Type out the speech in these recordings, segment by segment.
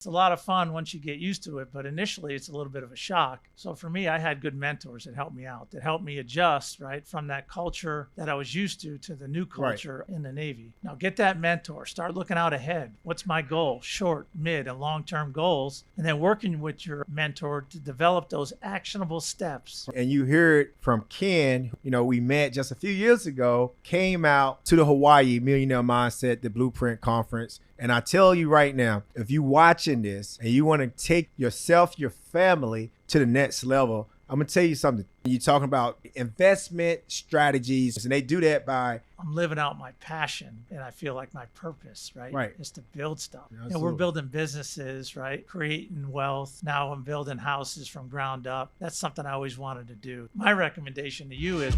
It's a lot of fun once you get used to it, but initially it's a little bit of a shock. So for me, I had good mentors that helped me out, that helped me adjust, right, from that culture that I was used to the new culture in the Navy. Now get that mentor, start looking out ahead. What's my goal? Short, mid, and long-term goals, and then working with your mentor to develop those actionable steps. And you hear it from Ken, we met just a few years ago, came out to the Hawaii Millionaire Mindset, the Blueprint Conference. And I tell you right now, if you're watching this and you want to take yourself, your family to the next level, I'm going to tell you something. You're talking about investment strategies, and they do that by... I'm living out my passion, and I feel like my purpose, right? Right. Is to build stuff. Absolutely. We're building businesses, right? Creating wealth. Now I'm building houses from ground up. That's something I always wanted to do. My recommendation to you is...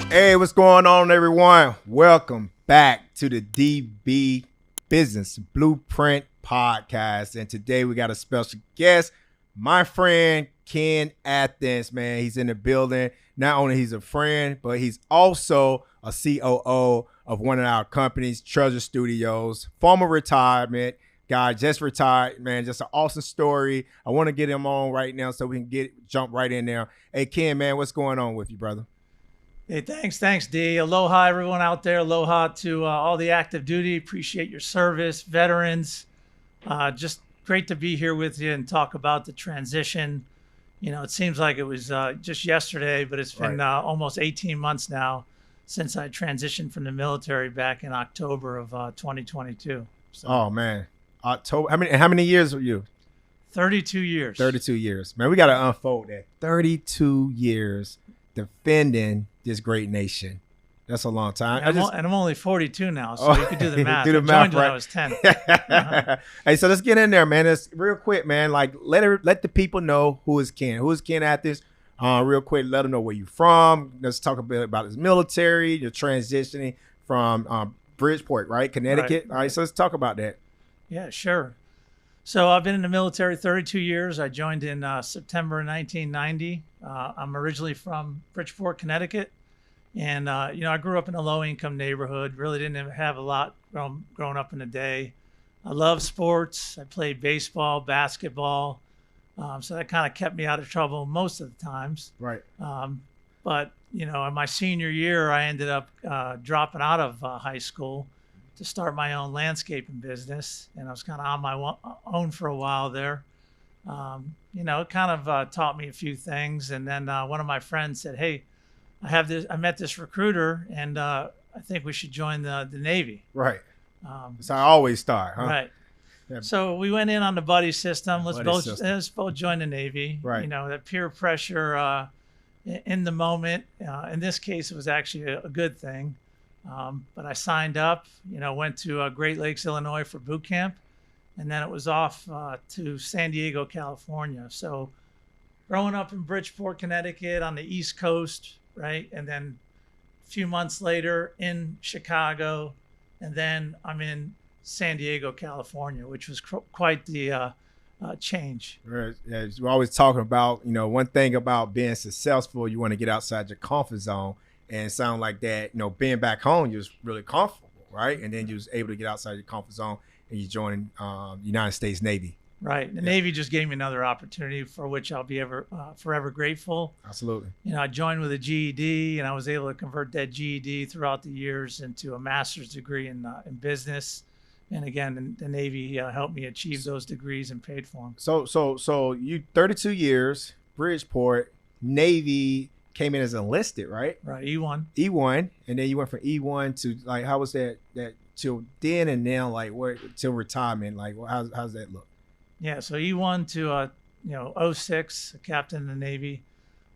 Hey, what's going on, everyone? Welcome back to the DB Business Blueprint Podcast. And today we got a special guest, my friend Ken Athans, man. He's in the building. Not only he's a friend, but he's also a COO of one of our companies, Treasure Studios, former retirement guy, just retired, man. Just an awesome story. I want to get him on right now so we can jump right in there. Hey, Ken, man, what's going on with you, brother? Hey, thanks, D. Aloha, everyone out there. Aloha to all the active duty. Appreciate your service, veterans. Just great to be here with you and talk about the transition. It seems like it was just yesterday, but it's been almost 18 months now since I transitioned from the military back in October of 2022. So, oh, man. October. How many years were you? 32 years. 32 years. Man, we got to unfold that. 32 years defending this great nation. That's a long time. And I'm only 42 now, so you could do the math. Do the I math, joined when I was 10. Hey, so let's get in there, man. It's real quick, man. Like, let the people know who is Ken. Who is Ken Athans? Real quick, let them know where you're from. Let's talk a bit about his military, your transitioning from Bridgeport, right? Connecticut. All right, so let's talk about that. Yeah, sure. So I've been in the military 32 years. I joined in September 1990. I'm originally from Bridgeport, Connecticut. And, I grew up in a low-income neighborhood, really didn't have a lot growing up in the day. I love sports. I played baseball, basketball. So that kind of kept me out of trouble most of the times. Right. But, in my senior year, I ended up dropping out of high school to start my own landscaping business. And I was kind of on my own for a while there. It kind of taught me a few things. And then one of my friends said, hey, I met this recruiter, and I think we should join the Navy. Right. So I always start, huh? Right. Yeah. So we went in on the buddy system. Let's both join the Navy. Right. That peer pressure in the moment. In this case, it was actually a good thing. But I signed up, went to Great Lakes, Illinois for boot camp, and then it was off to San Diego, California. So growing up in Bridgeport, Connecticut on the East Coast, right? And then a few months later in Chicago, and then I'm in San Diego, California, which was quite the change. Right. Yeah, we're always talking about, one thing about being successful, you want to get outside your comfort zone. And it sounded like that, being back home, you was really comfortable, right? And then you was able to get outside your comfort zone and you joined United States Navy. Right. The Navy just gave me another opportunity for which I'll be forever grateful. Absolutely. I joined with a GED, and I was able to convert that GED throughout the years into a master's degree in business. And again, the Navy helped me achieve those degrees and paid for them. So you 32 years, Bridgeport, Navy came in as enlisted, right? Right. E1, and then you went from E1 to like, how was that till then and now, like where till retirement? Like, how's that look? Yeah, so E1 to 06, a captain in the Navy.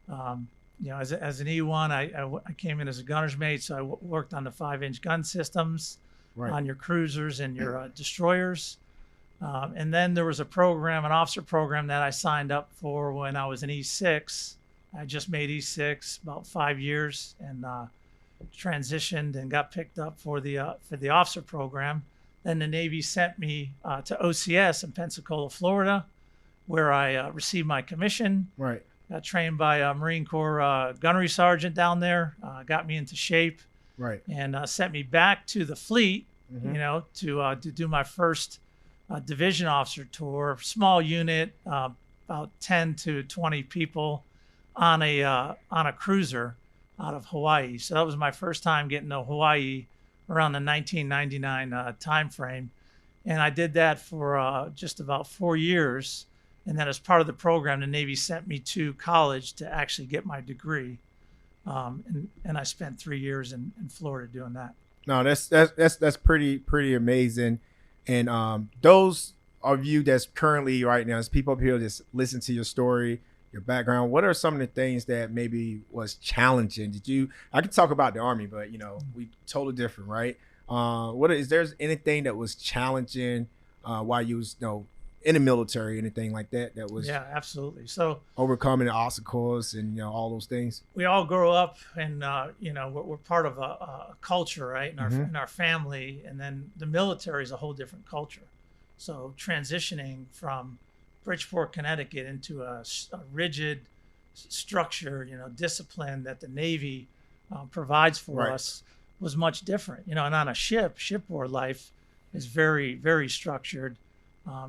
As an E1, I came in as a gunner's mate, so I worked on the 5-inch gun systems, right, on your cruisers and your destroyers. And then there was an officer program that I signed up for when I was in E6. I just made E6 about 5 years and transitioned and got picked up for the officer program. Then the Navy sent me to OCS in Pensacola, Florida, where I received my commission. Right. Got trained by a Marine Corps gunnery sergeant down there. Got me into shape, Right. and sent me back to the fleet. Mhm. To do my first division officer tour, small unit, about 10 to 20 people on a cruiser out of Hawaii. So that was my first time getting to Hawaii around the 1999 time frame. And I did that for just about 4 years. And then as part of the program, the Navy sent me to college to actually get my degree. And I spent 3 years in Florida doing that. No, that's pretty amazing. And those of you that's currently right now, as people up here just listen to your story, your background, what are some of the things that maybe was challenging? I can talk about the Army, but we totally different, right? Is there anything that was challenging while you was in the military, anything like that was absolutely. So overcoming the obstacles and all those things? We all grow up and we're part of a culture, right? In our family, and then the military is a whole different culture. So transitioning from Bridgeport, Connecticut into a rigid structure, discipline that the Navy provides for us was much different. And on a shipboard life is very, very structured.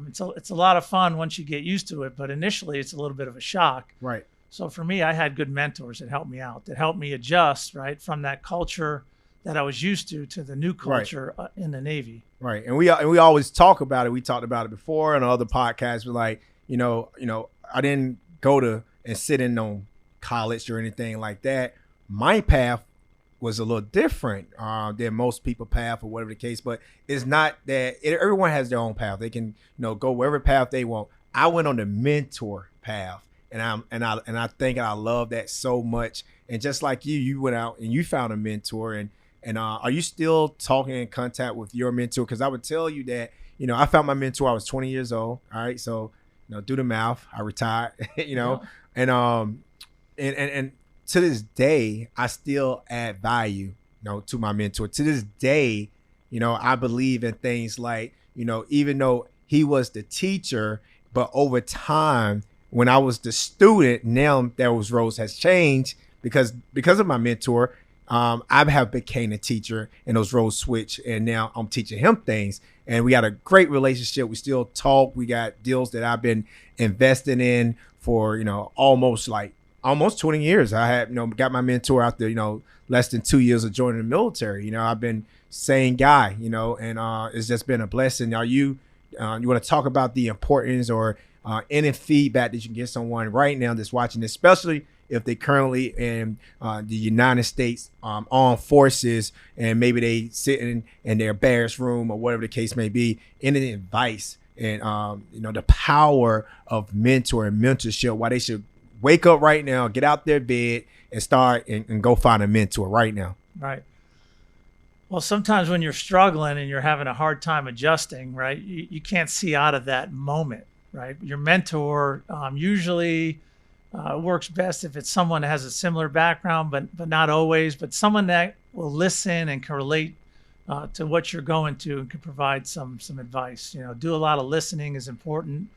It's a lot of fun once you get used to it, but initially it's a little bit of a shock. Right. So for me, I had good mentors that helped me out, that helped me adjust, right, from that culture that I was used to the new culture in the Navy. Right. And we always talk about it. We talked about it before on other podcasts. We're like, I didn't go to and sit in on college or anything like that. My path was a little different than most people's path or whatever the case, but it's not that everyone has their own path. They can, go wherever path they want. I went on the mentor path, and I think I love that so much. And just like you went out and you found a mentor, and are you still talking in contact with your mentor? Because I would tell you that, I found my mentor. I was 20 years old. All right, so do the math. I retired. And to this day, I still add value, to my mentor. To this day, I believe in things like, even though he was the teacher, but over time, when I was the student, now those roles has changed because of my mentor. I have became a teacher and those roles switch, and now I'm teaching him things. And we got a great relationship. We still talk. We got deals that I've been investing in for, almost 20 years. I had, got my mentor after, less than 2 years of joining the military. I've been same guy, and it's just been a blessing. Are you want to talk about the importance or any feedback that you can give someone right now that's watching this, especially if they currently in the United States Armed Forces, and maybe they sitting in their barracks room or whatever the case may be, any advice and, the power of mentor and mentorship, why they should wake up right now, get out their bed and start and go find a mentor right now. Right. Well, sometimes when you're struggling and you're having a hard time adjusting, right, you can't see out of that moment, right? Your mentor usually works best if it's someone that has a similar background, but not always, but someone that will listen and can relate to what you're going to and can provide some advice. Do a lot of listening is important.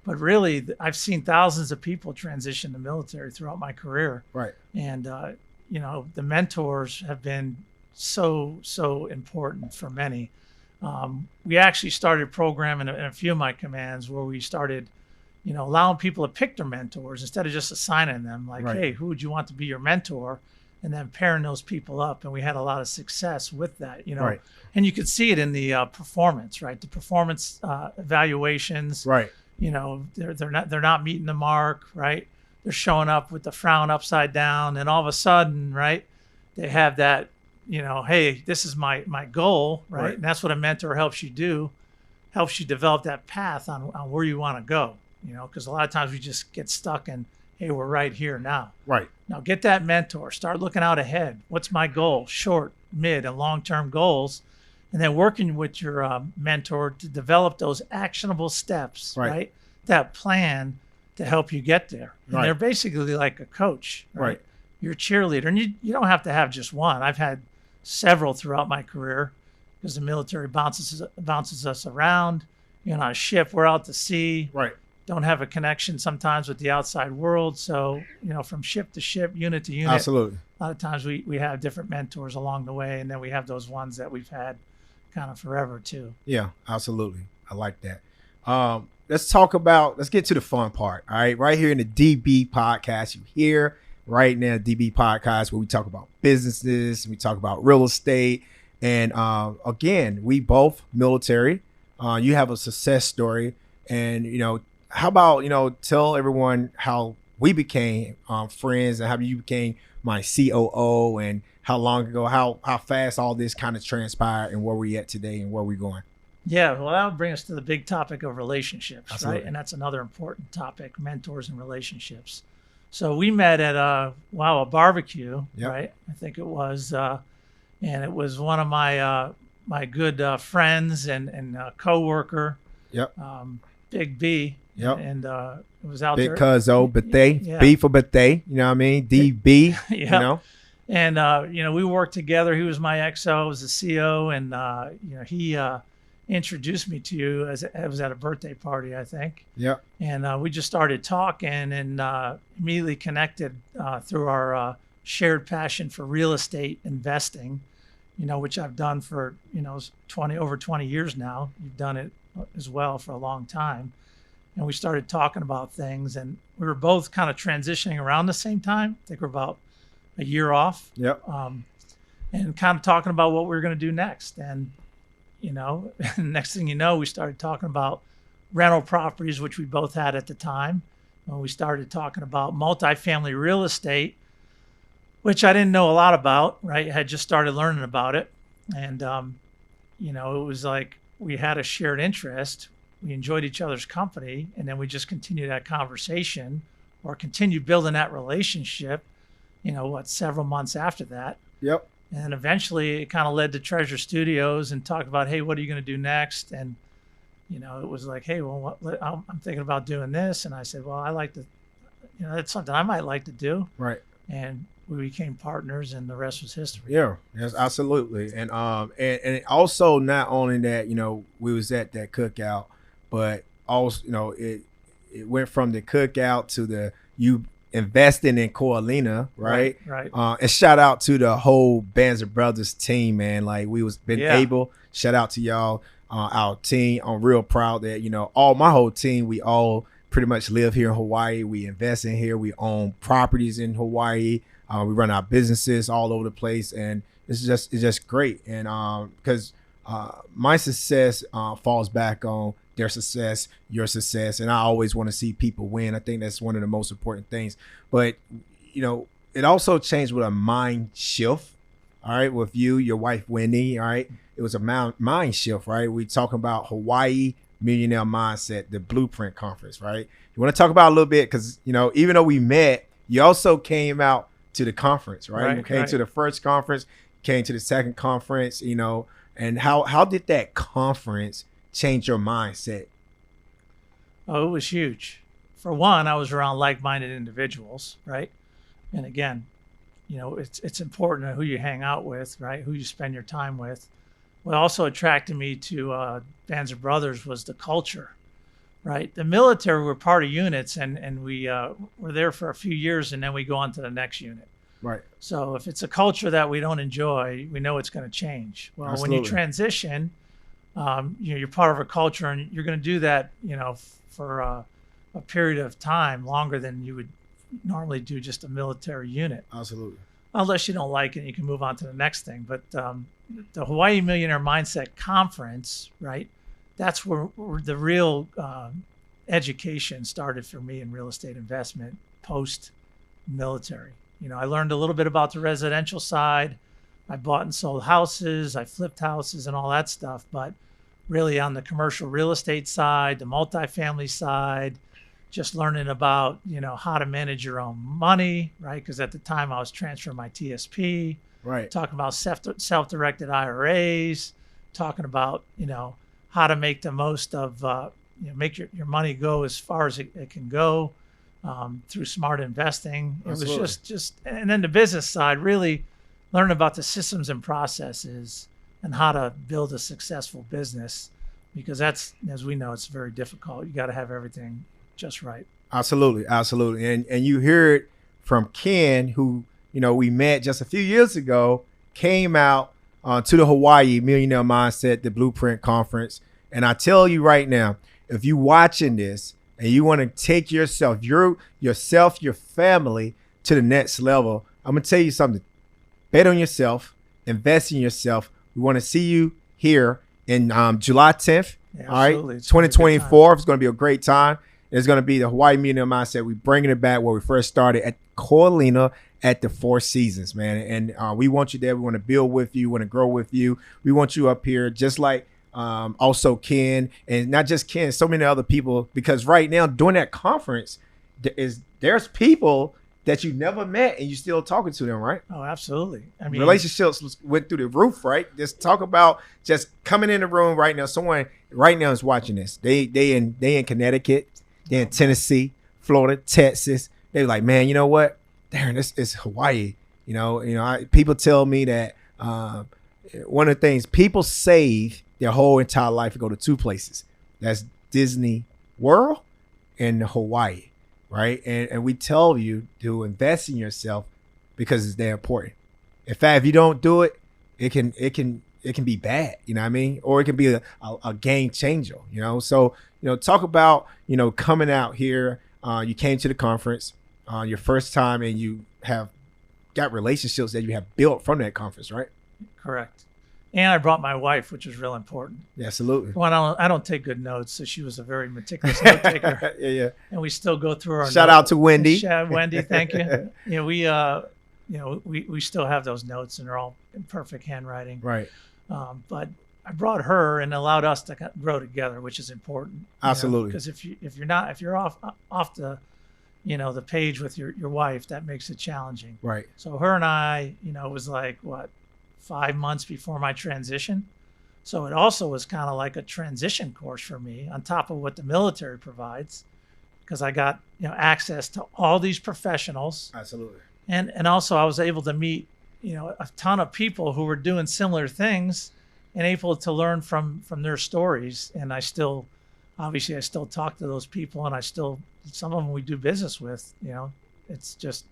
But really, I've seen thousands of people transition to military throughout my career. Right. And, the mentors have been so important for many. We actually started a program in a few of my commands where we started, allowing people to pick their mentors instead of just assigning them. Like, hey, who would you want to be your mentor? And then pairing those people up. And we had a lot of success with that, Right. And you could see it in the performance, right? The performance evaluations. Right. They're not meeting the mark, right? They're showing up with the frown upside down, and all of a sudden, right, they have that, hey, this is my goal, right? And that's what a mentor helps you do, helps you develop that path on where you want to go, because a lot of times we just get stuck in, hey, we're right here now. Right. Now get that mentor, start looking out ahead. What's my goal? Short, mid, and long-term goals. And then working with your mentor to develop those actionable steps, right? That plan to help you get there. And they're basically like a coach, right? You're a cheerleader. And you don't have to have just one. I've had several throughout my career because the military bounces us around. On a ship, we're out to sea. Right. don't have a connection sometimes with the outside world. So, from ship to ship, unit to unit, Absolutely. a lot of times we have different mentors along the way. And then we have those ones that we've had kind of forever too. Yeah, absolutely. I like that. Let's get to the fun part. All right. Right here in the DB podcast, you hear right now, DB podcast, where we talk about businesses, we talk about real estate. And again, we both military. You have a success story. And, how about, tell everyone how we became friends and how you became my COO and how long ago, how fast all this kind of transpired and where we at today and where we going. Yeah, well, that would bring us to the big topic of relationships, Absolutely. right? And that's another important topic, mentors and relationships. So we met at a barbecue, Yep. right? I think it was, and it was one of my my good friends and coworker, Yep. Big B. Yep. And it was out Big there. cuzzo, Bethea, Yeah. B for Bethea, you know what I mean? DB, Yeah. And, we worked together. He was my XO, I was the CO, and, he introduced me to you it was at a birthday party, I think. Yep. And we just started talking and immediately connected through our shared passion for real estate investing, which I've done for, over 20 years now. You've done it as well for a long time. And we started talking about things, and we were both kind of transitioning around the same time. I think we're about a year off. Yep. And kind of talking about what we were going to do next. And, next thing you know, we started talking about rental properties, which we both had at the time. And we started talking about multifamily real estate, which I didn't know a lot about, right? I had just started learning about it. And, it was like we had a shared interest. We enjoyed each other's company, and then we just continued that conversation or continued building that relationship, several months after that. Yep. And eventually it kind of led to Treasure Studios and talked about, hey, what are you going to do next? And, it was like, hey, well, I'm thinking about doing this. And I said, well, I like to, that's something I might like to do. Right. And we became partners, and the rest was history. Yeah, yes, absolutely. And also not only that, we was at that cookout, but also, it went from the cookout to you investing in Coalina, right? Right. And shout out to the whole Bands of Brothers team, man. Like able. Shout out to y'all, our team. I'm real proud that all my whole team. We all pretty much live here in Hawaii. We invest in here. We own properties in Hawaii. We run our businesses all over the place, and it's just great. And because my success falls back on their success, your success, and I always want to see people win. I think that's one of the most important things. But it also changed with a mind shift. All right, with you, your wife Wendy. All right, it was a mind shift. Right, we talking about Hawaii Millionaire Mindset, the Blueprint Conference. Right, you want to talk about a little bit because even though we met, you also came out to the conference. Right, you came to the first conference, came to the second conference. And how did that conference change your mindset? Oh, it was huge. For one, I was around like-minded individuals, right? And again, it's important who you hang out with, right? Who you spend your time with. What also attracted me to Bands of Brothers was the culture, right? The military were part of units, and we were there for a few years, and then we go on to the next unit. Right. So if it's a culture that we don't enjoy, we know it's going to change. Well, Absolutely. When you transition, you're part of a culture, and you're going to do that, for a period of time longer than you would normally do just a military unit. Absolutely. Unless you don't like it, you can move on to the next thing. But the Hawaii Millionaire Mindset Conference, right? That's where the real education started for me in real estate investment post-military. I learned a little bit about the residential side. I bought and sold houses. I flipped houses and all that stuff. But really on the commercial real estate side, the multifamily side, just learning about, how to manage your own money, right? Because at the time I was transferring my TSP, right? Talking about self-directed IRAs, talking about, how to make the most of, make your money go as far as it can go through smart investing. Absolutely. It was just, and then the business side, really learning about the systems and processes and how to build a successful business, because that's, as we know, it's very difficult. You got to have everything just right. Absolutely. And you hear it from Ken, who, we met just a few years ago, came out to the Hawaii Millionaire Mindset, the Blueprint Conference. And I tell you right now, if you watching this and you want to take your family to the next level, I'm going to tell you something. Bet on yourself, invest in yourself. We want to see you here in July 10th. Yeah, all right, absolutely. 2024. It's going to be a great time. It's going to be the Hawaii Millionaire Mindset. We're bringing it back where we first started at Koalina at the Four Seasons, man. And we want you there. We want to build with you. We want to grow with you. We want you up here, just like also Ken, and not just Ken, so many other people. Because right now, during that conference, there's people that you never met and you still talking to them, right? Oh, absolutely. I mean, relationships went through the roof, right? Just talk about just coming in the room right now. Someone right now is watching this. They in Connecticut, they're in Tennessee, Florida, Texas. They're like, man, you know what? Darren, this is Hawaii. People tell me that one of the things people save their whole entire life to go to two places. That's Disney World and Hawaii. Right. And we tell you to invest in yourself because it's that important. In fact, if you don't do it, it can be bad, you know what I mean? Or it can be a game changer, So, talk about, coming out here. You came to the conference your first time and you have got relationships that you have built from that conference, right? Correct. And I brought my wife, which was real important. Yeah, absolutely. Well, I don't take good notes, so she was a very meticulous note taker. Yeah. And we still go through our Shout out to Wendy. Wendy, thank you. We still have those notes, and they're all in perfect handwriting. Right. But I brought her and allowed us to grow together, which is important. Absolutely. Because if you're off the the page with your wife, that makes it challenging. Right. So her and I, it was like 5 months before my transition. So it also was kind of like a transition course for me on top of what the military provides, because I got, access to all these professionals. Absolutely. And also I was able to meet, a ton of people who were doing similar things and able to learn from their stories. And I still talk to those people, and some of them we do business with, it's just,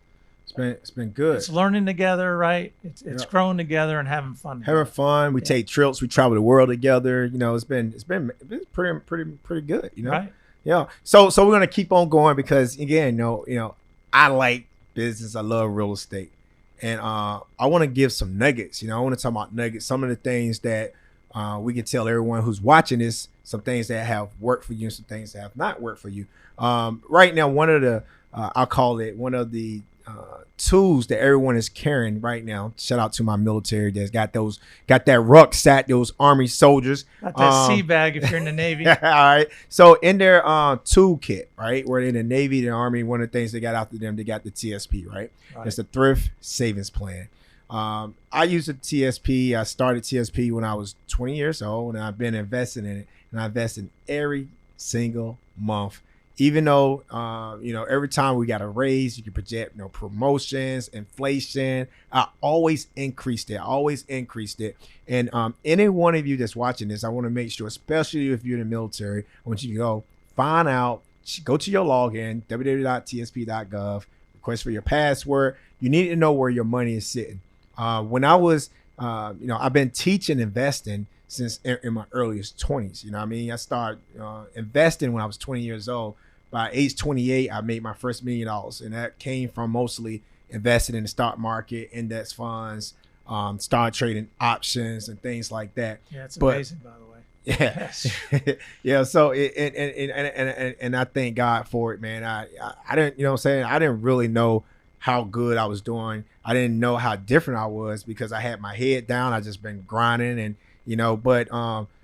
It's been good. It's learning together, right? It's growing together and having fun. Having fun. We take trips. We travel the world together. It's been pretty good. Right. Yeah. So we're gonna keep on going because again, I like business. I love real estate, and I want to give some nuggets. I want to talk about nuggets. Some of the things that we can tell everyone who's watching this. Some things that have worked for you, and some things that have not worked for you. Right now, one of the I'll call it one of the tools that everyone is carrying right now. Shout out to my military that's got that rucksack, those Army soldiers. Got that sea bag if you're in the Navy. All right. So in their toolkit, right, where in the Navy, the Army, one of the things they got after them, they got the TSP, right? It's the Thrift Savings Plan. I use the TSP. I started TSP when I was 20 years old, and I've been investing in it, and I invest in every single month. Even though, every time we got a raise, you can project, promotions, inflation. I always increased it. And any one of you that's watching this, I want to make sure, especially if you're in the military, I want you to go to your login, www.tsp.gov, request for your password. You need to know where your money is sitting. When I was, I've been teaching investing since in my earliest 20s. I started investing when I was 20 years old. By age 28, I made my first $1 million, and that came from mostly investing in the stock market, index funds, start trading options and things like that. Yeah, it's amazing, by the way. Yeah, Yes. yeah. So and I thank God for it, man. I didn't, I didn't really know how good I was doing. I didn't know how different I was because I had my head down. I just been grinding, and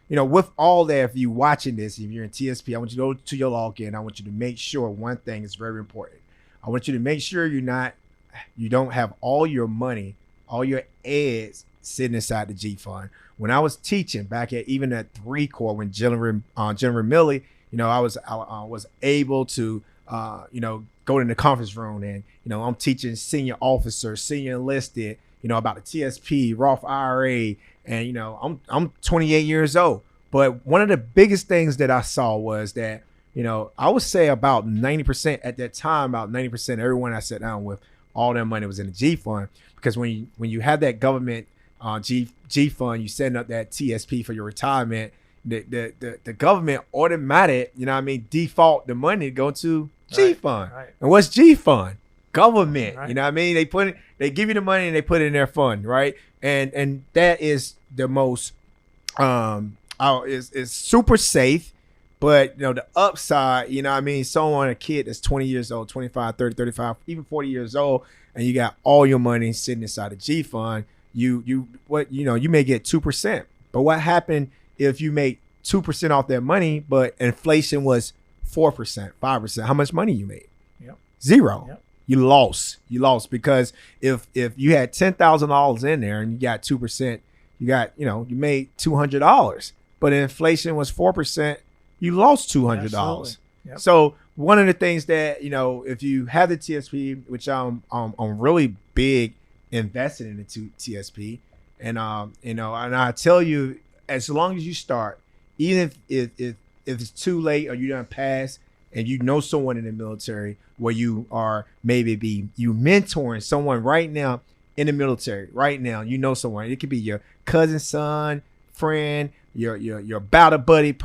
with all that, if you watching this, if you're in TSP, I want you to go to your login. I want you to make sure one thing is very important. I want you to make sure you don't have all your money, all your eggs sitting inside the G fund. When I was teaching back at even at 3 Corps, when General Milley, I was able to go in the conference room, and I'm teaching senior officers, senior enlisted, about the TSP, Roth IRA. And, I'm 28 years old. But one of the biggest things that I saw was that I would say about 90% at that time, about 90% everyone I sat down with, all their money was in the G fund, because when you have that government G fund, you setting up that TSP for your retirement, the government automatic, default the money to go to G fund. Right. And what's G fund? Government. Right. They give you the money and they put it in their fund, right? And that is the most is super safe. But, the upside, someone, a kid that's 20 years old, 25, 30, 35, even 40 years old, and you got all your money sitting inside the G fund, you may get 2%. But what happened if you make 2% off that money, but inflation was 4%, 5%? How much money you made? Yep. Zero. Yep. You lost because if you had $10,000 in there and you got 2%, you made $200. But inflation was 4%. You lost $200. Yep. So one of the things that, if you have the TSP, which I'm really big invested in the TSP, and and I tell you, as long as you start, even if it's too late or you done pass and you know someone in the military where you are you mentoring someone right now in the military right now, someone, it could be your cousin's son, friend, your battle buddy,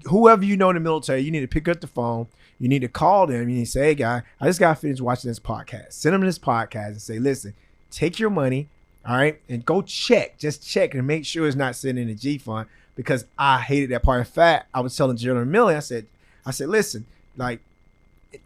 whoever in the military, you need to pick up the phone. You need to call them. You need to say, hey, guy, I just got finished watching this podcast. Send them this podcast and say, listen, take your money, all right, and go just check and make sure it's not sitting in the G fund, because I hated that part. In fact, I was telling General Millie, I said, listen, like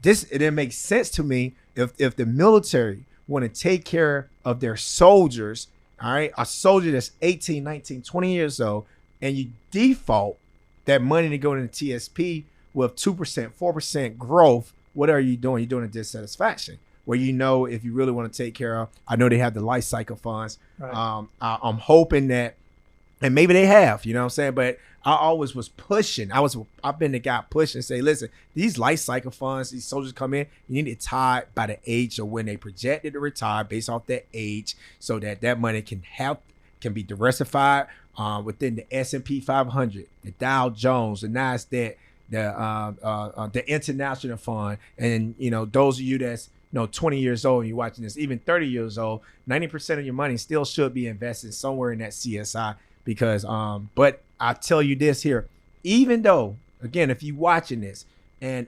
this, it didn't make sense to me if the military want to take care of their soldiers, all right, a soldier that's 18, 19, 20 years old, and you default that money to go into TSP with 2%, 4% growth. What are you doing? You're doing a dissatisfaction. Where if you really want to take care of, I know they have the life cycle funds. Right. I'm hoping that, and maybe they have, you know what I'm saying? But I always was pushing. I've been the guy pushing and say, listen, these life cycle funds, these soldiers come in, you need to tie it by the age of when they projected to retire based off their age, so that money can be diversified within the S&P 500, the Dow Jones, the NASDAQ, the international fund. And those of you that's 20 years old and you're watching this, even 30 years old, 90% of your money still should be invested somewhere in that CSI. Because but I tell you this here, even though, again, if you watching this, and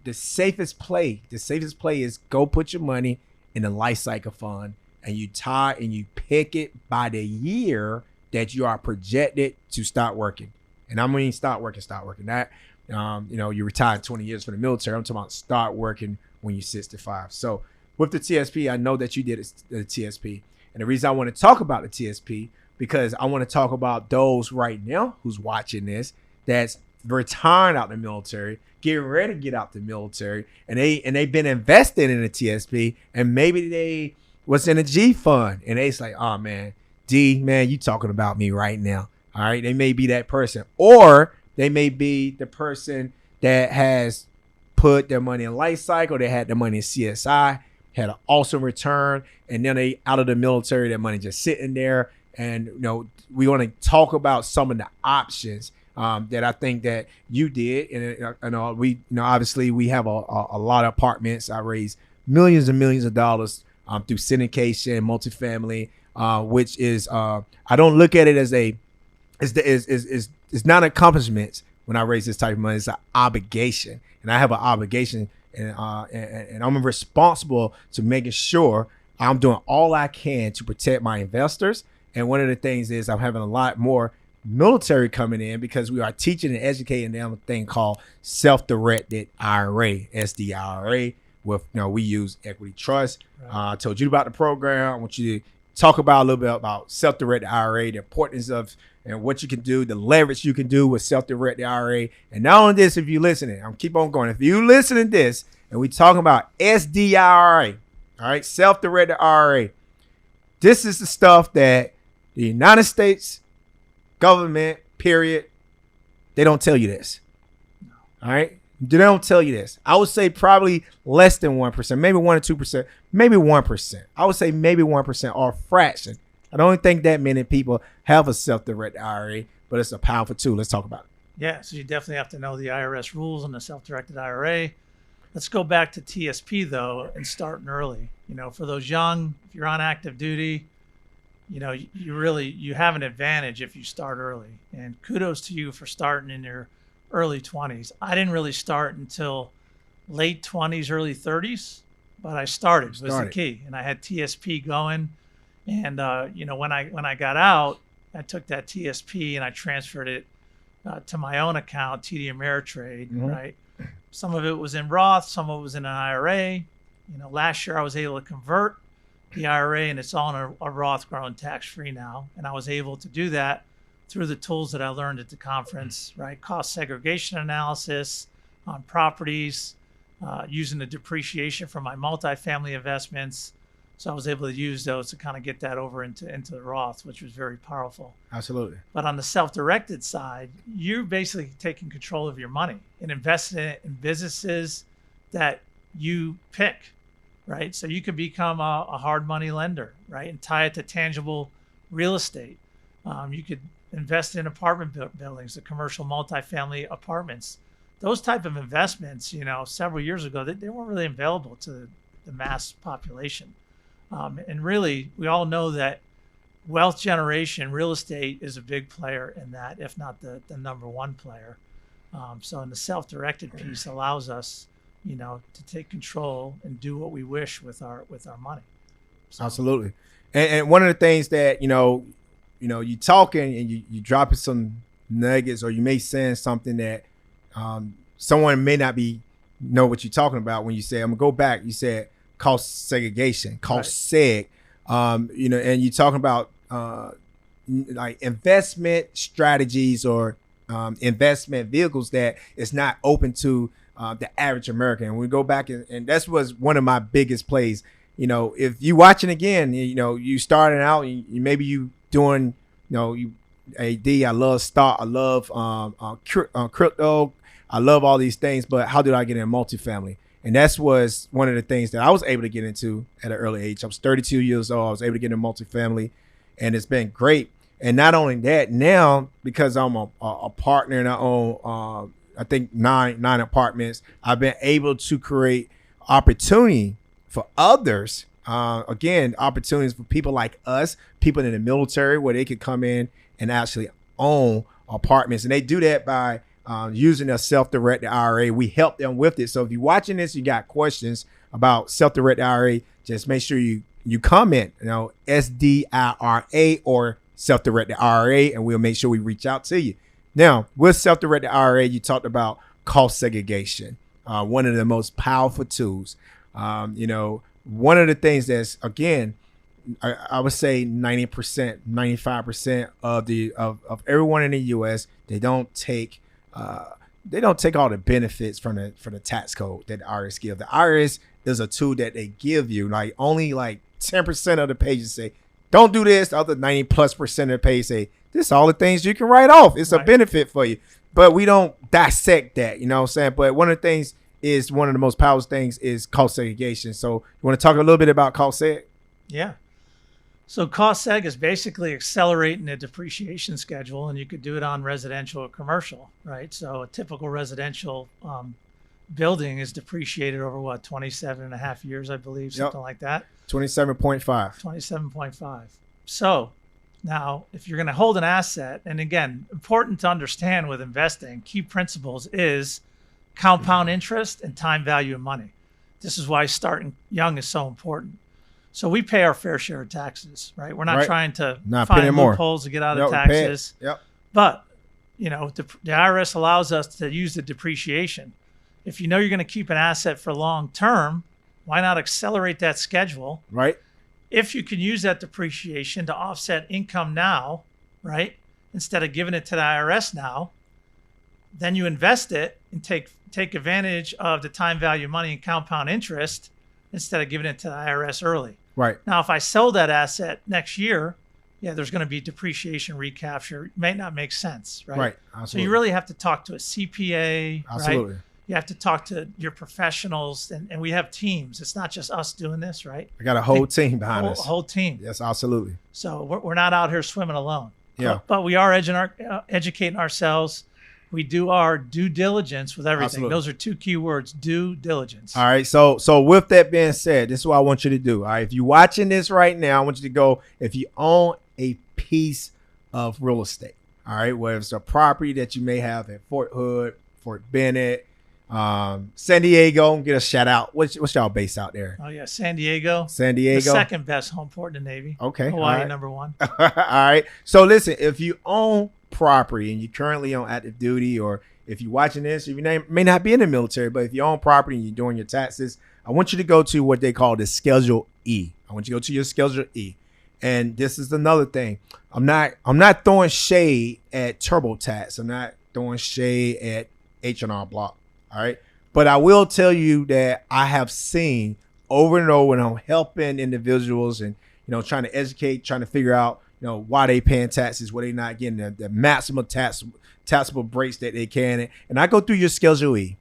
the safest play is go put your money in the life cycle fund, and you tie and you pick it by the year that you are projected to start working. And I mean start working. That you retire 20 years from the military. I'm talking about start working when you're 65. So with the TSP, I know that you did the TSP. And the reason I want to talk about the TSP, because I want to talk about those right now who's watching this, that's retiring out the military, getting ready to get out the military, and they've been investing in the TSP, and maybe they was in a G fund, and they's like, oh man, D, man, you talking about me right now. All right, they may be that person, or they may be the person that has put their money in life cycle, they had their money in CSI, had an awesome return, and then they out of the military, their money just sitting there. And we want to talk about some of the options that I think that you did, and obviously we have a lot of apartments. I raised millions and millions of dollars through syndication, multifamily, which is I don't look at it as it's not accomplishments when I raise this type of money. It's an obligation, and I have an obligation, and I'm responsible to making sure I'm doing all I can to protect my investors. And one of the things is I'm having a lot more military coming in, because we are teaching and educating them a thing called self-directed IRA, SDIRA. With we use equity trust. I told you about the program. I want you to talk about a little bit about self-directed IRA, the importance of and what you can do, the leverage you can do with self-directed IRA. And not only this, if you're listening, I'm keep on going. If you listening to this and we talking about SDIRA, all right, self-directed IRA, this is the stuff that the United States government, period, they don't tell you this. All right? They don't tell you this. I would say probably less than 1%, maybe 1 or 2%, maybe 1%. I would say maybe 1% or a fraction. I don't think that many people have a self-directed IRA, but it's a powerful tool. Let's talk about it. Yeah, so you definitely have to know the IRS rules on the self-directed IRA. Let's go back to TSP though and starting early. For those young, if you're on active duty, you have an advantage if you start early. And kudos to you for starting in your early 20s. I didn't really start until late 20s, early 30s, but I started was the key. And I had TSP going. And when I got out, I took that TSP and I transferred it to my own account, TD Ameritrade, right? Some of it was in Roth, some of it was in an IRA. Last year I was able to convert the IRA and it's all in a Roth growing tax-free now. And I was able to do that through the tools that I learned at the conference, right? Cost segregation analysis on properties, using the depreciation from my multifamily investments. So I was able to use those to kind of get that over into the Roth, which was very powerful. Absolutely. But on the self-directed side, you're basically taking control of your money and investing it in businesses that you pick, right? So you could become a hard money lender, right? And tie it to tangible real estate. You could invest in apartment buildings, the commercial multifamily apartments. Those type of investments, several years ago, they weren't really available to the mass population. And really, we all know that wealth generation, real estate is a big player in that, if not the number one player. So in the self-directed piece allows us, to take control and do what we wish with our money. So. Absolutely. And one of the things that, you talking and you dropping some nuggets, or you may say something that someone may not know what you're talking about when you say, I'm gonna go back. You said cost segregation, cost seg, and you're talking about like investment strategies or investment vehicles that is not open to the average American. And we go back and that was one of my biggest plays. If you watching again, you starting out, maybe you doing, I love stock, I love crypto, I love all these things, but how did I get in multifamily? And that was one of the things that I was able to get into at an early age. I was 32 years old. I was able to get into multifamily, and it's been great. And not only that, now because I'm a partner and I own, I think nine apartments, I've been able to create opportunity for others. Again, opportunities for people like us, people in the military, where they could come in and actually own apartments. And they do that by using a self-directed IRA. We help them with it. So if you're watching this, you got questions about self-directed IRA, just make sure you comment, SDIRA or self-directed IRA, and we'll make sure we reach out to you. Now, with self-directed IRA, you talked about cost segregation, one of the most powerful tools. One of the things that's, again, I would say 90%, 95% of everyone in the U.S., they don't take all the benefits from the tax code that the IRS give. The IRS is a tool that they give you. Like only like 10% of the pages say, don't do this. The other 90+% of the page say, this is all the things you can write off. It's a benefit for you. But we don't dissect that, you know what I'm saying? But one of the things is, one of the most powerful things is cost segregation. So you want to talk a little bit about cost seg? Yeah. So cost seg is basically accelerating the depreciation schedule, and you could do it on residential or commercial, right? So a typical residential building is depreciated over 27 and a half years, I believe, something like that. 27.5. 27.5. So now if you're going to hold an asset, and again, important to understand with investing, key principles is compound interest and time value of money. This is why starting young is so important. So we pay our fair share of taxes, right? We're not trying to find loopholes to get out of taxes. Yep. But, the IRS allows us to use the depreciation. If you know you're going to keep an asset for long term, why not accelerate that schedule? Right. If you can use that depreciation to offset income now, right, instead of giving it to the IRS now, then you invest it and take advantage of the time value of money and compound interest instead of giving it to the IRS early. Right. Now, if I sell that asset next year, there's going to be depreciation recapture. It may not make sense, right? Right. Absolutely. So you really have to talk to a CPA, Absolutely. Right? You have to talk to your professionals, and we have teams. It's not just us doing this, right? I got a whole team behind us. A whole team. Yes, absolutely. So we're not out here swimming alone. Yeah. But we are educating ourselves. we do our due diligence with everything. Absolutely. Those are two key words: due diligence. All right. So with that being said, this is what I want you to do. All right. If you're watching this right now, I want you to go, if you own a piece of real estate, all right, whether it's a property that you may have at Fort Hood, Fort Bennett, San Diego, get a shout out. What's y'all base out there? Oh yeah, San Diego. San Diego. The second best home port in the Navy. Okay. Hawaii, right. number one. All right. So listen, if you own property and you're currently on active duty, or if you're watching this, if you may not be in the military, but if you own property and you're doing your taxes, I want you to go to what they call the Schedule E. I want you to go to your Schedule E. And this is another thing. I'm not throwing shade at TurboTax. I'm not throwing shade at H&R Block. All right. But I will tell you that I have seen over and over when I'm helping individuals and, trying to educate, trying to figure out, why they paying taxes, why they not getting the maximum taxable breaks that they can. And I go through your Schedule E,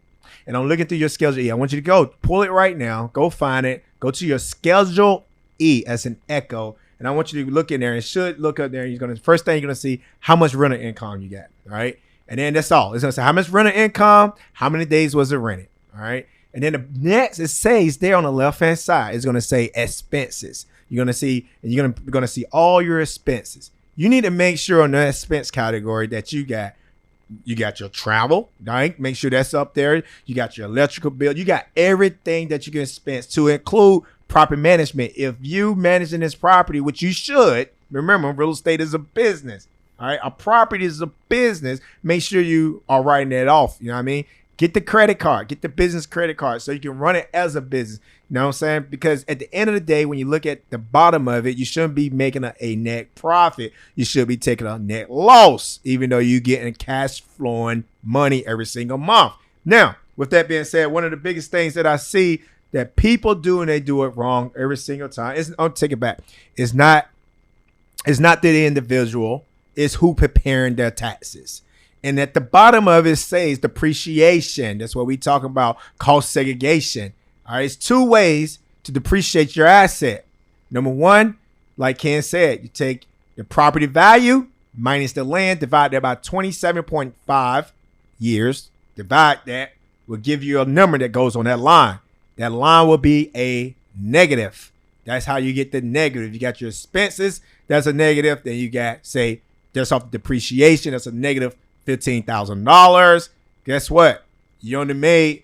and I'm looking through your Schedule E. I want you to go pull it right now. Go find it. Go to your Schedule E as an echo. And I want you to look in there, and should look up there. First thing you're going to see how much rental income you got. All right. And then that's all. It's going to say how much rental income, how many days was it rented. All right. And then the next, it says there on the left-hand side, it's going to say expenses. You're going to see all your expenses. You need to make sure on the expense category that you got your travel, right? Make sure that's up there. You got your electrical bill. You got everything that you can expense, to include property management. If you managing this property, which you should, remember, real estate is a business. All right. A property is a business. Make sure you are writing that off. You know what I mean? Get the credit card, get the business credit card so you can run it as a business. You know what I'm saying? Because at the end of the day, when you look at the bottom of it, you shouldn't be making a net profit. You should be taking a net loss, even though you're getting cash flowing money every single month. Now, with that being said, one of the biggest things that I see that people do, and they do it wrong every single time, I'll take it back. It's not the individual, it's who preparing their taxes. And at the bottom of it says depreciation. That's what we talk about, cost segregation. All right, it's two ways to depreciate your asset. Number one, like Ken said, you take the property value minus the land, divide that by 27.5 years. Divide that, will give you a number that goes on that line. That line will be a negative. That's how you get the negative. You got your expenses, that's a negative. Then you got, say, that's off depreciation, that's a negative $15,000. Guess what? You only made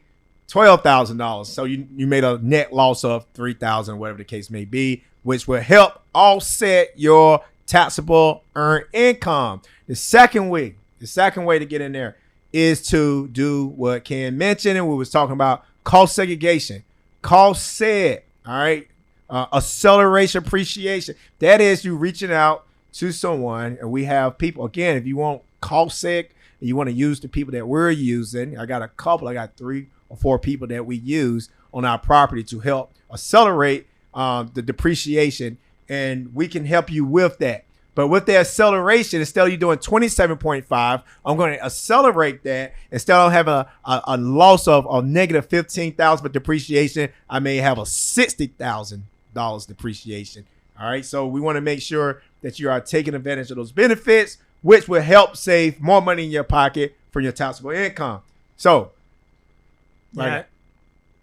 $12,000. So you made a net loss of $3,000, whatever the case may be, which will help offset your taxable earned income. The second way to get in there is to do what Ken mentioned, and we was talking about cost segregation. Cost seg, all right? Acceleration appreciation. That is you reaching out to someone, and we have people, again, if you want cost seg, and you want to use the people that we're using, I got 3 or 4 people that we use on our property to help accelerate the depreciation, and we can help you with that. But with the acceleration, instead of you doing 27.5, I'm going to accelerate that. Instead of having a loss of a negative $15,000 for depreciation, I may have a $60,000 depreciation. All right. So we want to make sure that you are taking advantage of those benefits, which will help save more money in your pocket for your taxable income. So, yeah,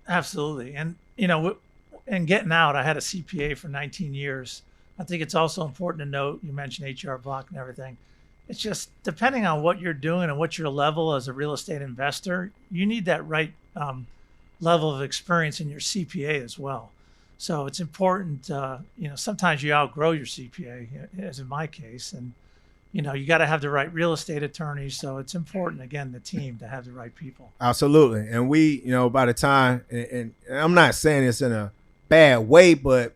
absolutely. And, and getting out, I had a CPA for 19 years. I think it's also important to note, you mentioned HR Block and everything. It's just depending on what you're doing and what your level as a real estate investor, you need that right level of experience in your CPA as well. So it's important, sometimes you outgrow your CPA, as in my case, and, you got to have the right real estate attorneys. So it's important, again, the team to have the right people. Absolutely. And we, by the time, and I'm not saying this in a bad way, but,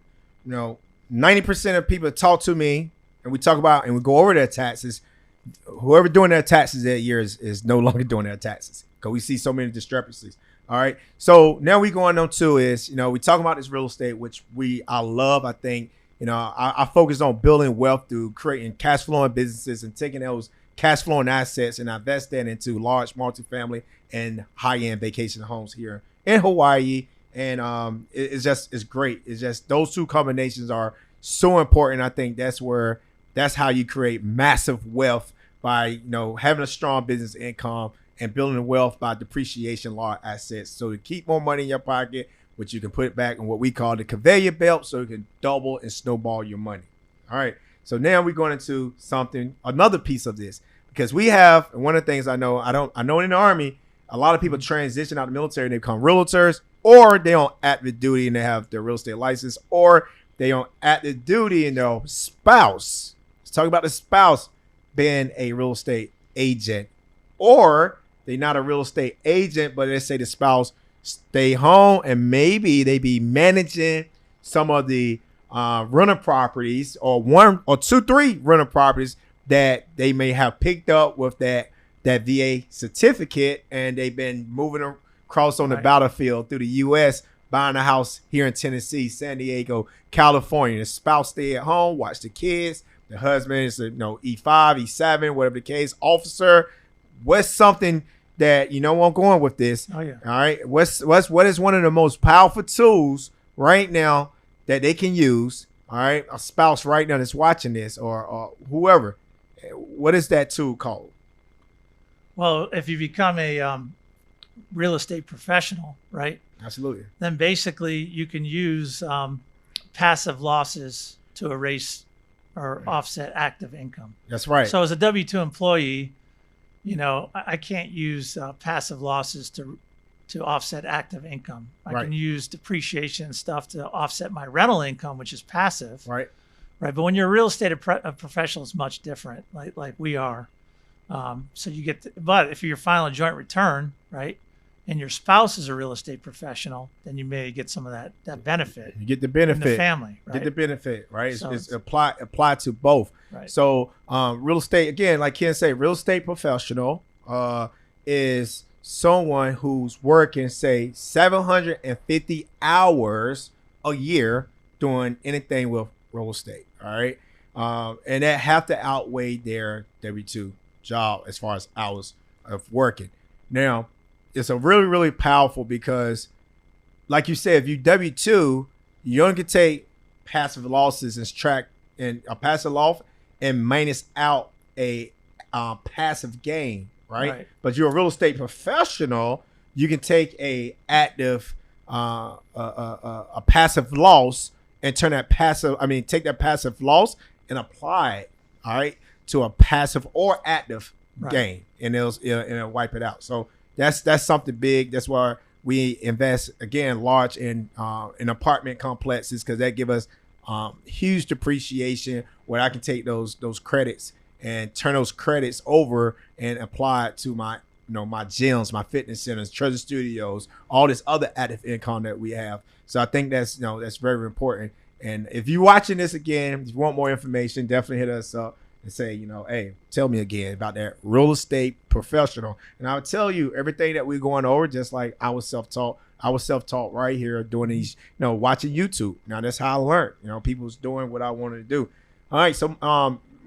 90% of people talk to me and we talk about and we go over their taxes. Whoever doing their taxes that year is no longer doing their taxes because we see so many discrepancies. All right. So now we going on to is, we talk about this real estate, which I love. I think, I focus on building wealth through creating cash flowing businesses and taking those cash flowing assets and invest that into large multifamily and high end vacation homes here in Hawaii. And it's great. It's just those two combinations are so important. I think that's how you create massive wealth by having a strong business income and building wealth by depreciation law assets. So to keep more money in your pocket, which you can put it back in what we call the conveyor belt, so you can double and snowball your money. All right. So now we're going into another piece of this, because we have, and one of the things I know in the Army, a lot of people transition out of the military and they become realtors, or they on active duty and they have their real estate license, or they on active duty and their spouse. Let's talk about the spouse being a real estate agent, or they're not a real estate agent, but let's say the spouse stay home and maybe they be managing some of the rental properties, or 1 or 2, 3 rental properties that they may have picked up with that VA certificate, and they've been moving across on the battlefield through the U.S., buying a house here in Tennessee, San Diego, California. The spouse stay at home, watch the kids. The husband is E5, E7, whatever the case, officer. What's something that I'm going with this? Oh yeah. All right. What is one of the most powerful tools right now that they can use? All right, a spouse right now that's watching this, or whoever. What is that tool called? Well, if you become a real estate professional, right? Absolutely. Then basically you can use passive losses to erase or offset active income. That's right. So as a W-2 employee, I can't use passive losses to offset active income. I can use depreciation and stuff to offset my rental income, which is passive. Right. But when you're a real estate professional, it's much different, like we are. So you get, but if you're filing a joint return, right, and your spouse is a real estate professional, then you may get some of that benefit. You get the benefit in the family, right? Get the benefit, right? So it's apply to both. Right. So real estate, again, like Ken said, real estate professional is someone who's working, say, 750 hours a year doing anything with real estate. All right. And that have to outweigh their W-2 job as far as hours of working. Now, it's a really, really powerful, because like you said, if you W-2, you only can take passive losses and track and a passive loss and minus out a passive gain, right? But you're a real estate professional, you can take a active a passive loss and take that passive loss and apply it, all right, to a passive or active gain, and it'll wipe it out. So that's something big. That's why we invest, again, large in apartment complexes, because that give us huge depreciation, where I can take those credits and turn those credits over and apply it to my my gyms, my fitness centers, treasure studios, all this other active income that we have. So I think that's that's very important. And if you're watching this again, if you want more information, definitely hit us up and say, hey, tell me again about that real estate professional. And I'll tell you everything that we're going over, just like I was self-taught. I was self-taught right here doing these, watching YouTube. Now that's how I learned. People's doing what I wanted to do. All right. So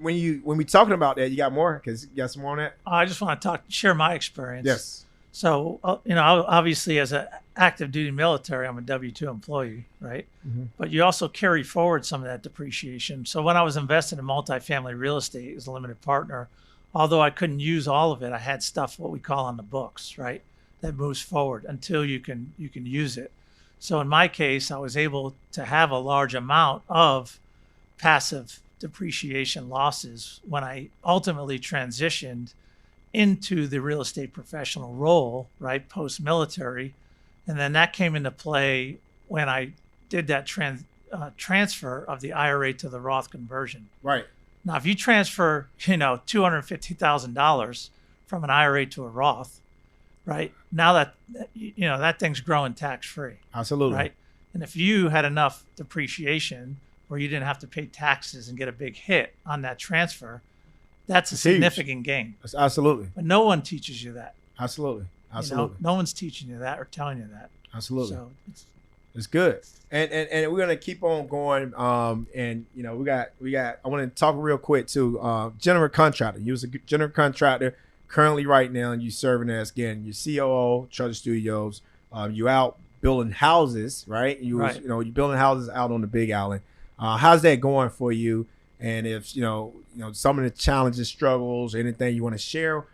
when we talking about that, you got more? Because you got some more on that? I just want to share my experience. Yes. So, obviously as an active duty military, I'm a W-2 employee, right? Mm-hmm. But you also carry forward some of that depreciation. So when I was invested in multifamily real estate as a limited partner, although I couldn't use all of it, I had stuff, what we call on the books, right? That moves forward until you can use it. So in my case, I was able to have a large amount of passive depreciation losses when I ultimately transitioned into the real estate professional role, right, post-military. And then that came into play when I did that transfer of the IRA to the Roth conversion. Right. Now, if you transfer, $250,000 from an IRA to a Roth, right, now that, that thing's growing tax-free. Absolutely. Right. And if you had enough depreciation where you didn't have to pay taxes and get a big hit on that transfer, that's a significant gain. Absolutely. But no one teaches you that. Absolutely. No one's teaching you that or telling you that. Absolutely. So it's good. And we're gonna keep on going. And we got. I want to talk real quick to general contractor. You was a general contractor currently right now, and you serving as, again, your COO, Treasure Studios. You out building houses, right? You building houses out on the Big Island. How's that going for you? And if, some of the challenges, struggles, anything you want to share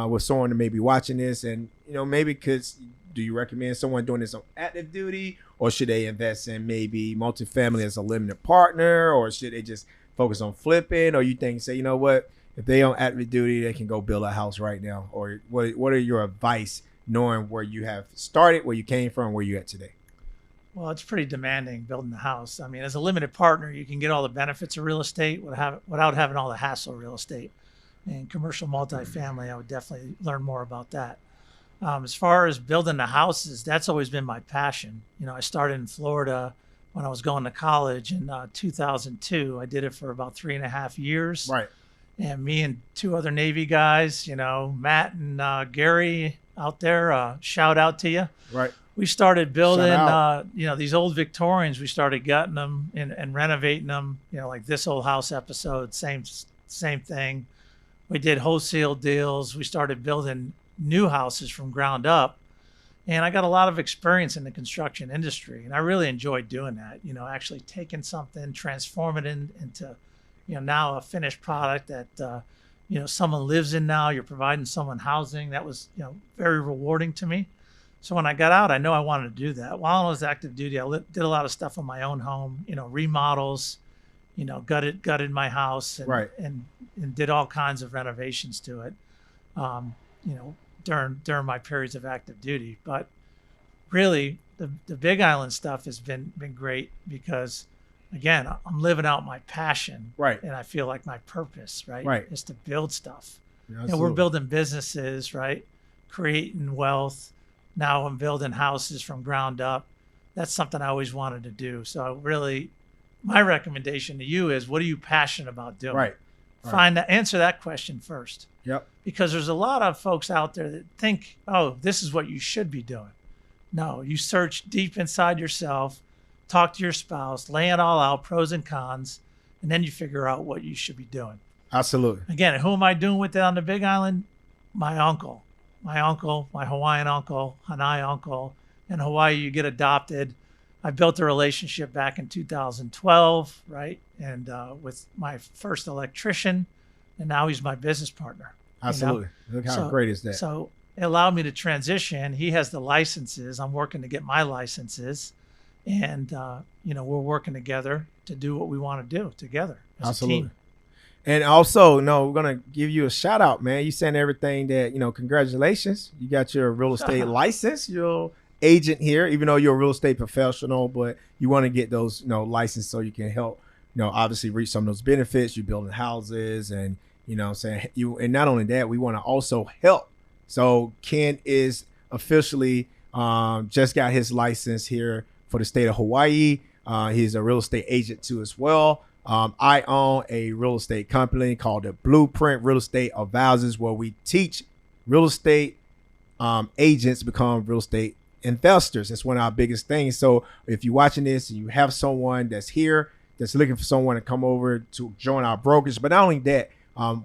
with someone that may be watching this, and, maybe do you recommend someone doing this on active duty, or should they invest in maybe multifamily as a limited partner, or should they just focus on flipping? Or you think, say, you know what, if they on active duty, they can go build a house right now? Or what are your advice, knowing where you have started, where you came from, where you're at today? Well, it's pretty demanding building a house. I mean, as a limited partner, you can get all the benefits of real estate without having all the hassle of real estate. And commercial multifamily, I would definitely learn more about that. As far as building the houses, that's always been my passion. I started in Florida when I was going to college in 2002. I did it for about 3.5 years. Right. And me and two other Navy guys, Matt and Gary out there, shout out to you. Right. We started building, these old Victorians. We started gutting them and renovating them, like this old house episode, same thing. We did wholesale deals. We started building new houses from ground up. And I got a lot of experience in the construction industry. And I really enjoyed doing that, actually taking something, transform it into, now a finished product that, someone lives in now. You're providing someone housing. That was, very rewarding to me. So when I got out, I know I wanted to do that. While I was active duty, I did a lot of stuff on my own home, remodels, gutted my house and, right. and did all kinds of renovations to it, during my periods of active duty. But really, the Big Island stuff has been great because, again, I'm living out my passion, right? And I feel like my purpose, right, is to build stuff. Yeah, we're building businesses, right, creating wealth. Now I'm building houses from ground up. That's something I always wanted to do. So really, my recommendation to you is, what are you passionate about doing? Right. Answer that question first. Yep. Because there's a lot of folks out there that think, oh, this is what you should be doing. No, you search deep inside yourself, talk to your spouse, lay it all out, pros and cons, and then you figure out what you should be doing. Absolutely. Again, who am I doing with it on the Big Island? My uncle, my Hawaiian uncle, Hanai uncle. In Hawaii, you get adopted. I built a relationship back in 2012, right? And with my first electrician, and now he's my business partner. Absolutely. Look how great is that. So it allowed me to transition. He has the licenses. I'm working to get my licenses. And, we're working together to do what we want to do together as Absolutely. a team. And also, we're going to give you a shout out, man. You saying everything that, congratulations. You got your real estate license, your agent here, even though you're a real estate professional, but you want to get those, license so you can help, obviously reach some of those benefits. You're building houses and, saying you, and not only that, we want to also help. So Ken is officially just got his license here for the state of Hawaii. He's a real estate agent too as well. I own a real estate company called the Blueprint Real Estate Advisors, where we teach real estate agents become real estate investors. That's one of our biggest things. So if you're watching this and you have someone that's here that's looking for someone to come over to join our brokerage, but not only that,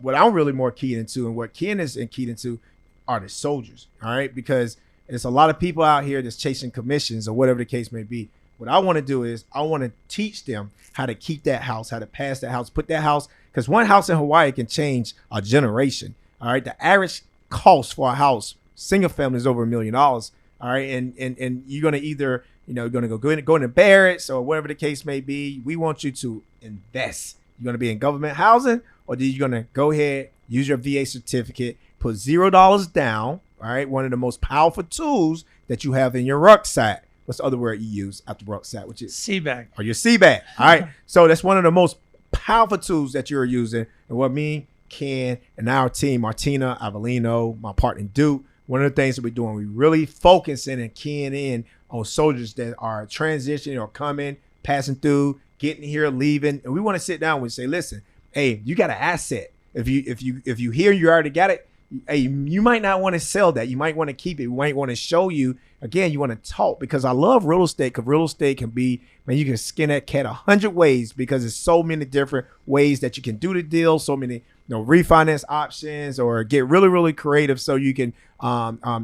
what I'm really more keyed into and what Ken is keyed into are the soldiers. All right, because there's a lot of people out here that's chasing commissions or whatever the case may be. What I want to do is I want to teach them how to keep that house, how to pass that house, put that house, because one house in Hawaii can change a generation. All right. The average cost for a house, single family, is over $1 million. All right. And you're going to either, you're going to go into Barrett's or whatever the case may be. We want you to invest. You're going to be in government housing, or you're going to go ahead, use your VA certificate, put $0 down. All right. One of the most powerful tools that you have in your rucksack. What's the other word you use after rucksack? Which is sea bag. Or your sea bag. All right. So that's one of the most powerful tools that you're using. And what me, Ken, and our team, Martina, Avelino, my partner Duke, one of the things that we're doing, we're really focusing and keying in on soldiers that are transitioning or coming, passing through, getting here, leaving. And we want to sit down and say, listen, hey, you got an asset. If you hear you already got it, hey, you might not want to sell that. You might want to keep it. We might want to show you again, you want to talk, because I love real estate, because real estate can be, man, you can skin that cat 100 ways, because there's so many different ways that you can do the deal, so many refinance options, or get really, really creative so you can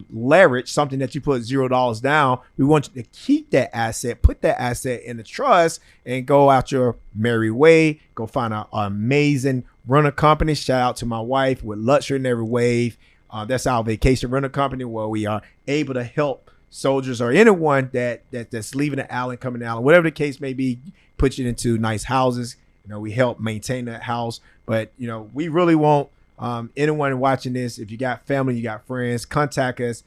leverage something that you put $0 down. We want you to keep that asset, put that asset in the trust, and go out your merry way. Go find an amazing rental company. Shout out to my wife with Luxury in Every Wave. That's our vacation rental company, where we are able to help soldiers or anyone that's leaving the island, coming to the island, whatever the case may be, put you into nice houses. We help maintain that house. But, we really want anyone watching this, if you got family, you got friends, contact us.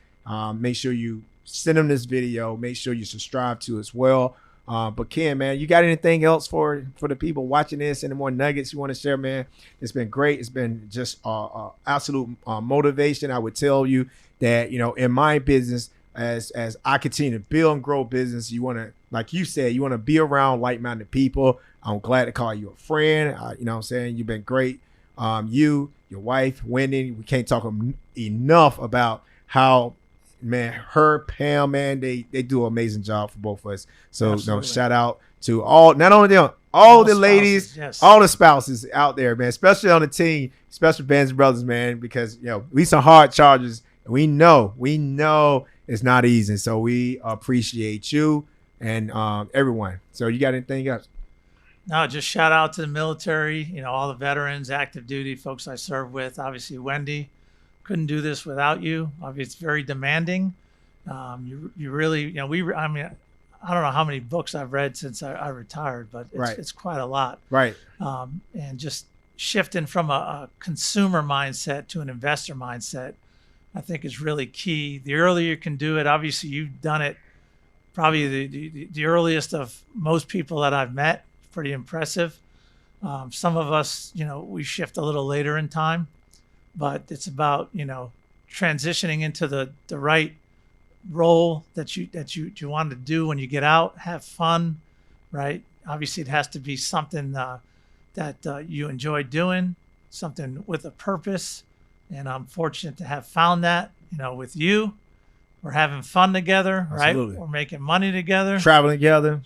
Make sure you send them this video. Make sure you subscribe to as well. But Ken, man, you got anything else for the people watching this? Any more nuggets you want to share, man? It's been great. It's been just absolute motivation. I would tell you that, in my business, as I continue to build and grow business, you want to, like you said, you want to be around like-minded people. I'm glad to call you a friend. You know what I'm saying? You've been great. You, your wife, Wendy, we can't talk enough about how, man, her, Pam, man, they do an amazing job for both of us. So shout out to all, not only them, all the ladies, yes, all the spouses out there, man, especially on the team, especially bands and brothers, man, because, we some hard chargers. And we know it's not easy. So we appreciate you and everyone. So you got anything else? No, just shout out to the military, all the veterans, active duty folks I serve with. Obviously, Wendy, couldn't do this without you. Obviously, it's very demanding. You really, I mean, I don't know how many books I've read since I retired, but it's quite a lot. Right. And just shifting from a consumer mindset to an investor mindset, I think is really key. The earlier you can do it, obviously you've done it probably the earliest of most people that I've met. Pretty impressive. Some of us, we shift a little later in time, but it's about, transitioning into the right role that you want to do when you get out, have fun, right? Obviously it has to be something that you enjoy doing, something with a purpose. And I'm fortunate to have found that, with you. We're having fun together, Absolutely. Right? We're making money together. Traveling together.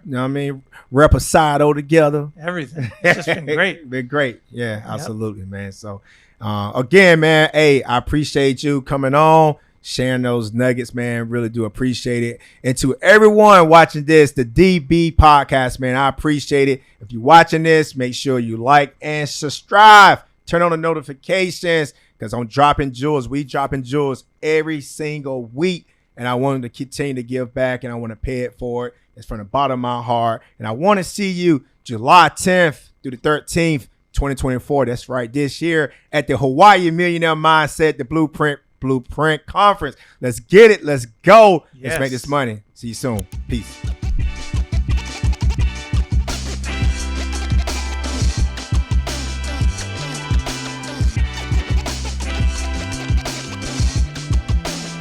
You know what I mean? Reposado together. Everything. It's just been great. Been great. Yeah, absolutely, man. So, again, man, hey, I appreciate you coming on, sharing those nuggets, man. Really do appreciate it. And to everyone watching this, the DB podcast, man, I appreciate it. If you're watching this, make sure you like and subscribe. Turn on the notifications, because I'm dropping jewels. We dropping jewels every single week. And I wanted to continue to give back, and I want to pay it forward. It's from the bottom of my heart. And I want to see you July 10th through the 13th, 2024. That's right, this year at the Hawaii Millionaire Mindset, the Blueprint Conference. Let's get it. Let's go. Yes. Let's make this money. See you soon. Peace.